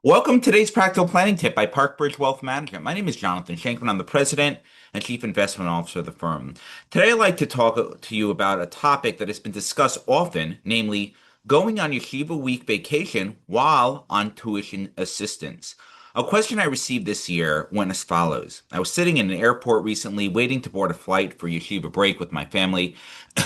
Welcome to today's practical planning tip by ParkBridge Wealth Management. My name is Jonathan Shankman. I'm the president and chief investment officer of the firm. Today, I'd like to talk to you about a topic that has been discussed often, namely going on Yeshiva week vacation while on tuition assistance. A question I received this year went as follows. I was sitting in an airport recently waiting to board a flight for Yeshiva break with my family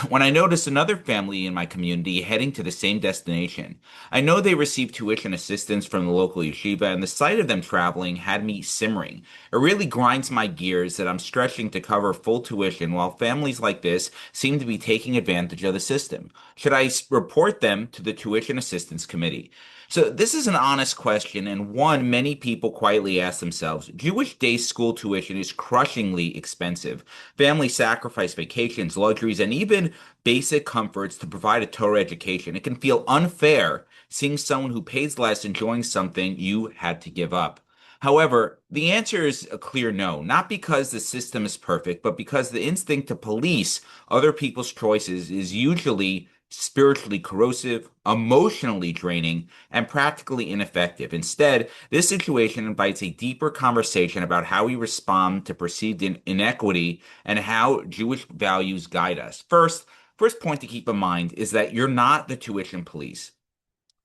when I noticed another family in my community heading to the same destination. I know they received tuition assistance from the local yeshiva, and the sight of them traveling had me simmering. It really grinds my gears that I'm stretching to cover full tuition while families like this seem to be taking advantage of the system. Should I report them to the Tuition Assistance Committee? So, this is an honest question, and one many people quietly ask themselves. Jewish day school tuition is crushingly expensive. Families sacrifice vacations, luxuries, and even basic comforts to provide a Torah education. It can feel unfair seeing someone who pays less enjoying something you had to give up. However, the answer is a clear no, not because the system is perfect, but because the instinct to police other people's choices is usually spiritually corrosive, emotionally draining, and practically ineffective. Instead, this situation invites a deeper conversation about how we respond to perceived inequity and how Jewish values guide us. First point to keep in mind is that you're not the tuition police.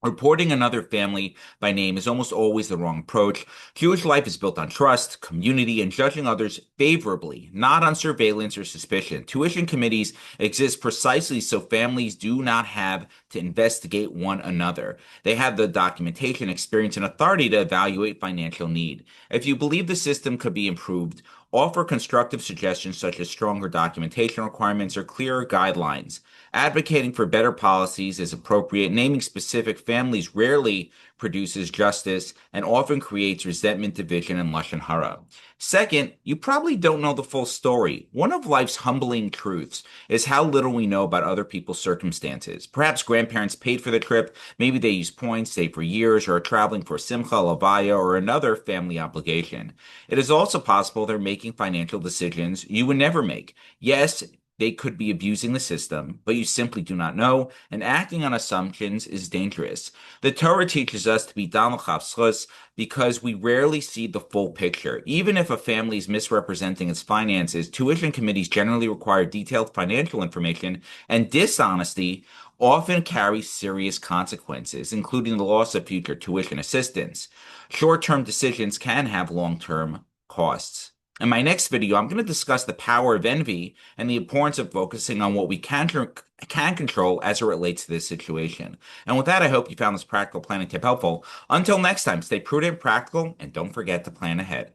Reporting another family by name is almost always the wrong approach. Jewish life is built on trust, community, and judging others favorably, not on surveillance or suspicion. Tuition committees exist precisely so families do not have to investigate one another. They have the documentation, experience, and authority to evaluate financial need. If you believe the system could be improved, offer constructive suggestions such as stronger documentation requirements or clearer guidelines. Advocating for better policies is appropriate. Naming specific families rarely produces justice and often creates resentment, division, and lashon hara. Second, you probably don't know the full story. One of life's humbling truths is how little we know about other people's circumstances. Perhaps grandparents paid for the trip, maybe they used points, saved for years, or are traveling for simcha, lavaya, or another family obligation. It is also possible they're making financial decisions you would never make. Yes, they could be abusing the system, but you simply do not know, and acting on assumptions is dangerous. The Torah teaches us to be dam l'chavschus because we rarely see the full picture. Even if a family is misrepresenting its finances, tuition committees generally require detailed financial information, and dishonesty often carries serious consequences, including the loss of future tuition assistance. Short-term decisions can have long-term costs. In my next video, I'm going to discuss the power of envy and the importance of focusing on what we can control as it relates to this situation. And with that, I hope you found this practical planning tip helpful. Until next time, stay prudent, practical, and don't forget to plan ahead.